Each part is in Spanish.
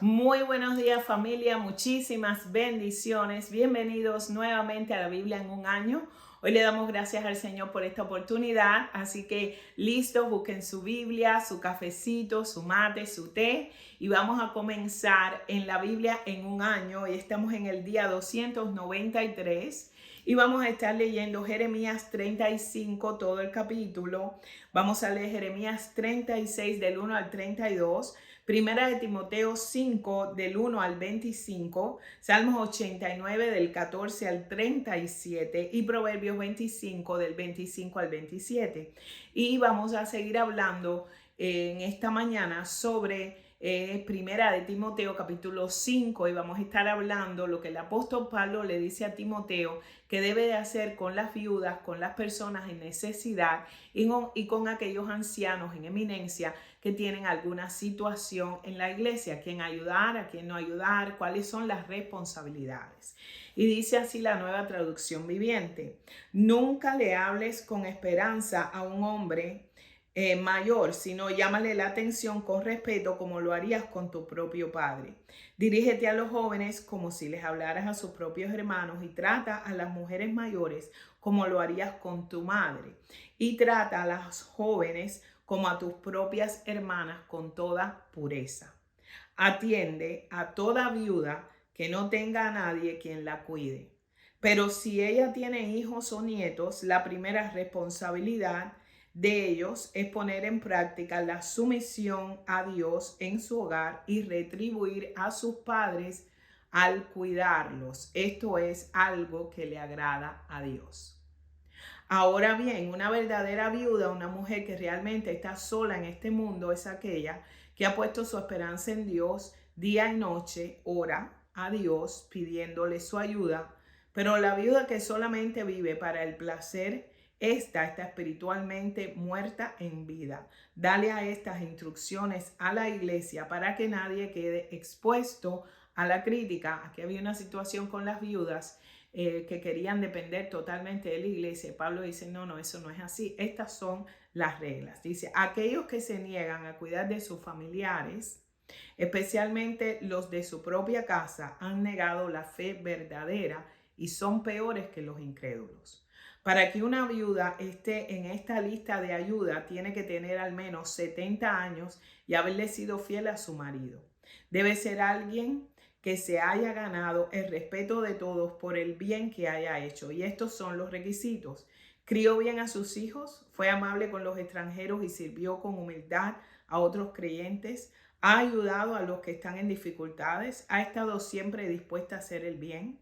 Muy buenos días familia, muchísimas bendiciones. Bienvenidos nuevamente a la Biblia en un año. Hoy le damos gracias al Señor por esta oportunidad, así que listos, busquen su Biblia, su cafecito, su mate, su té y vamos a comenzar en la Biblia en un año. Hoy estamos en el día 293 y vamos a estar leyendo Jeremías 35, todo el capítulo. Vamos a leer Jeremías 36 del 1 al 32. Primera de Timoteo 5 del 1 al 25, Salmos 89 del 14 al 37 y Proverbios 25 del 25 al 27. Y vamos a seguir hablando en esta mañana sobre Primera de Timoteo capítulo 5 y vamos a estar hablando lo que el apóstol Pablo le dice a Timoteo que debe de hacer con las viudas, con las personas en necesidad y con aquellos ancianos en eminencia que tienen alguna situación en la iglesia, a quién ayudar, a quién no ayudar, cuáles son las responsabilidades. Y dice así la Nueva Traducción Viviente: nunca le hables con esperanza a un hombre mayor, sino llámale la atención con respeto como lo harías con tu propio padre. Dirígete a los jóvenes como si les hablaras a sus propios hermanos y trata a las mujeres mayores como lo harías con tu madre. Y trata a las jóvenes como a tus propias hermanas con toda pureza. Atiende a toda viuda que no tenga a nadie quien la cuide. Pero si ella tiene hijos o nietos, la primera responsabilidad de ellos es poner en práctica la sumisión a Dios en su hogar y retribuir a sus padres al cuidarlos. Esto es algo que le agrada a Dios. Ahora bien, una verdadera viuda, una mujer que realmente está sola en este mundo, es aquella que ha puesto su esperanza en Dios día y noche, ora a Dios pidiéndole su ayuda. Pero la viuda que solamente vive para el placer, esta está espiritualmente muerta en vida. Dale a estas instrucciones a la iglesia para que nadie quede expuesto a la crítica. Aquí había una situación con las viudas que querían depender totalmente de la iglesia. Pablo dice, no, eso no es así. Estas son las reglas. Dice, aquellos que se niegan a cuidar de sus familiares, especialmente los de su propia casa, han negado la fe verdadera y son peores que los incrédulos. Para que una viuda esté en esta lista de ayuda, tiene que tener al menos 70 años y haberle sido fiel a su marido. Debe ser alguien que se haya ganado el respeto de todos por el bien que haya hecho. Y estos son los requisitos: crió bien a sus hijos, fue amable con los extranjeros y sirvió con humildad a otros creyentes, ha ayudado a los que están en dificultades, ha estado siempre dispuesta a hacer el bien.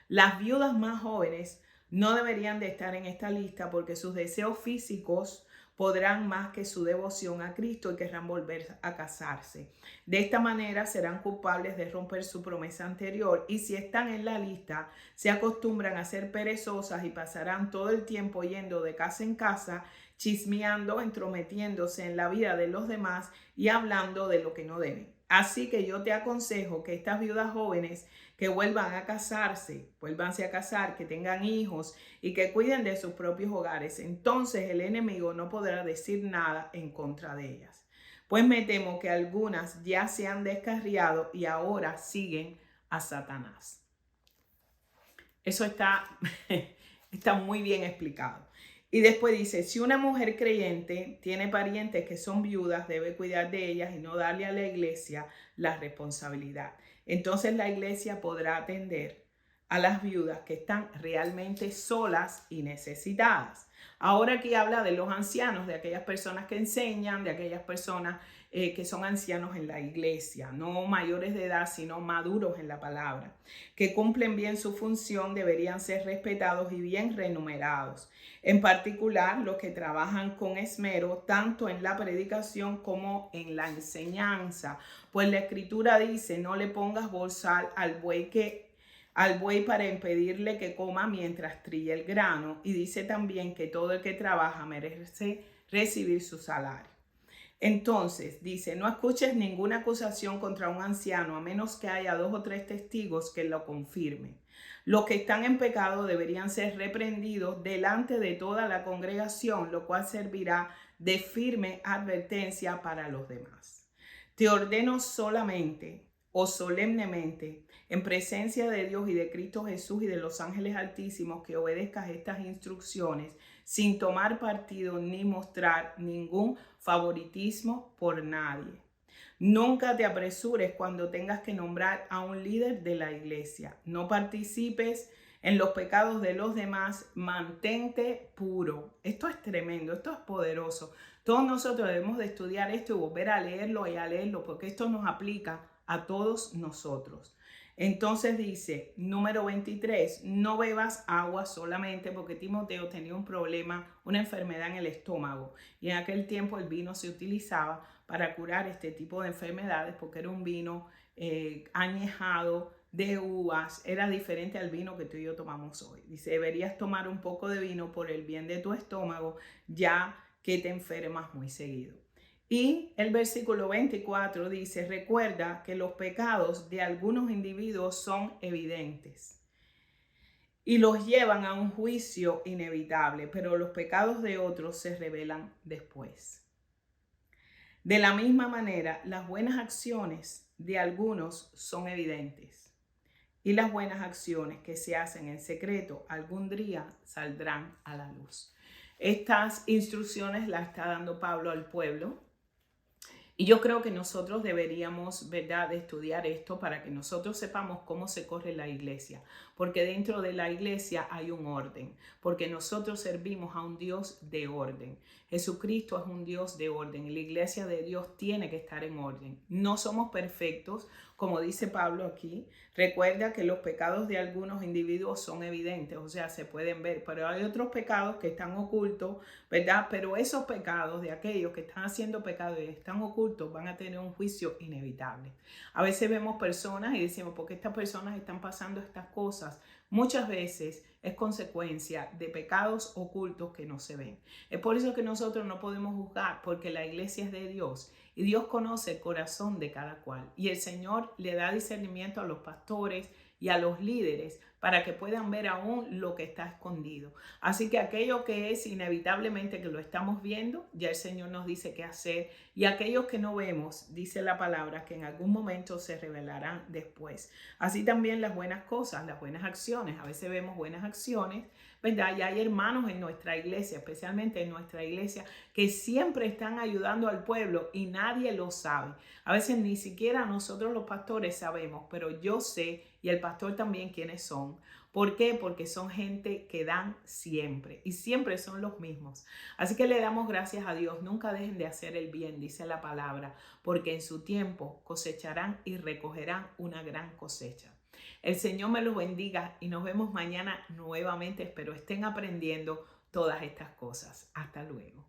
Las viudas más jóvenes no deberían de estar en esta lista porque sus deseos físicos podrán más que su devoción a Cristo y querrán volver a casarse. De esta manera serán culpables de romper su promesa anterior y si están en la lista se acostumbran a ser perezosas y pasarán todo el tiempo yendo de casa en casa, chismeando, entrometiéndose en la vida de los demás y hablando de lo que no deben. Así que yo te aconsejo que estas viudas jóvenes que vuelvan a casarse, vuélvanse a casar, que tengan hijos y que cuiden de sus propios hogares. Entonces el enemigo no podrá decir nada en contra de ellas. Pues me temo que algunas ya se han descarriado y ahora siguen a Satanás. Eso está muy bien explicado. Y después dice, si una mujer creyente tiene parientes que son viudas, debe cuidar de ellas y no darle a la iglesia la responsabilidad. Entonces la iglesia podrá atender a las viudas que están realmente solas y necesitadas. Ahora aquí habla de los ancianos, de aquellas personas que enseñan, de aquellas personas que son ancianos en la iglesia, no mayores de edad, sino maduros en la palabra, que cumplen bien su función, deberían ser respetados y bien remunerados. En particular, los que trabajan con esmero, tanto en la predicación como en la enseñanza. Pues la escritura dice, no le pongas bozal al buey para impedirle que coma mientras trilla el grano. Y dice también que todo el que trabaja merece recibir su salario. Entonces, dice, no escuches ninguna acusación contra un anciano a menos que haya 2 o 3 testigos que lo confirmen. Los que están en pecado deberían ser reprendidos delante de toda la congregación, lo cual servirá de firme advertencia para los demás. Te ordeno solamente o solemnemente, en presencia de Dios y de Cristo Jesús y de los ángeles altísimos, que obedezcas estas instrucciones sin tomar partido ni mostrar ningún favoritismo por nadie. Nunca te apresures cuando tengas que nombrar a un líder de la iglesia. No participes en los pecados de los demás. Mantente puro. Esto es tremendo, esto es poderoso. Todos nosotros debemos de estudiar esto y volver a leerlo y a leerlo, porque esto nos aplica a todos nosotros. Entonces dice, número 23, no bebas agua solamente, porque Timoteo tenía un problema, una enfermedad en el estómago. Y en aquel tiempo el vino se utilizaba para curar este tipo de enfermedades, porque era un vino añejado de uvas, era diferente al vino que tú y yo tomamos hoy. Dice, deberías tomar un poco de vino por el bien de tu estómago, ya que te enfermas muy seguido. Y el versículo 24 dice, recuerda que los pecados de algunos individuos son evidentes y los llevan a un juicio inevitable, pero los pecados de otros se revelan después. De la misma manera, las buenas acciones de algunos son evidentes y las buenas acciones que se hacen en secreto algún día saldrán a la luz. Estas instrucciones las está dando Pablo al pueblo. Y yo creo que nosotros deberíamos, ¿verdad?, de estudiar esto para que nosotros sepamos cómo se corre la iglesia. Porque dentro de la iglesia hay un orden. Porque nosotros servimos a un Dios de orden. Jesucristo es un Dios de orden. Y la iglesia de Dios tiene que estar en orden. No somos perfectos, como dice Pablo aquí. Recuerda que los pecados de algunos individuos son evidentes, o sea, se pueden ver. Pero hay otros pecados que están ocultos, ¿verdad? Pero esos pecados de aquellos que están haciendo pecados y están ocultos van a tener un juicio inevitable. A veces vemos personas y decimos, ¿por qué estas personas están pasando estas cosas? Muchas veces es consecuencia de pecados ocultos que no se ven. Es por eso que nosotros no podemos juzgar, porque la iglesia es de Dios y Dios conoce el corazón de cada cual. Y el Señor le da discernimiento a los pastores y a los líderes para que puedan ver aún lo que está escondido. Así que aquello que es inevitablemente que lo estamos viendo, ya el Señor nos dice qué hacer. Y aquellos que no vemos, dice la palabra, que en algún momento se revelarán después. Así también las buenas cosas, las buenas acciones. A veces vemos buenas acciones, ¿verdad? Y hay hermanos en nuestra iglesia, especialmente en nuestra iglesia, que siempre están ayudando al pueblo y nadie lo sabe. A veces ni siquiera nosotros los pastores sabemos, pero yo sé, y el pastor también, quiénes son. ¿Por qué? Porque son gente que dan siempre y siempre son los mismos. Así que le damos gracias a Dios. Nunca dejen de hacer el bien, dice la palabra, porque en su tiempo cosecharán y recogerán una gran cosecha. El Señor me los bendiga y nos vemos mañana nuevamente. Espero estén aprendiendo todas estas cosas. Hasta luego.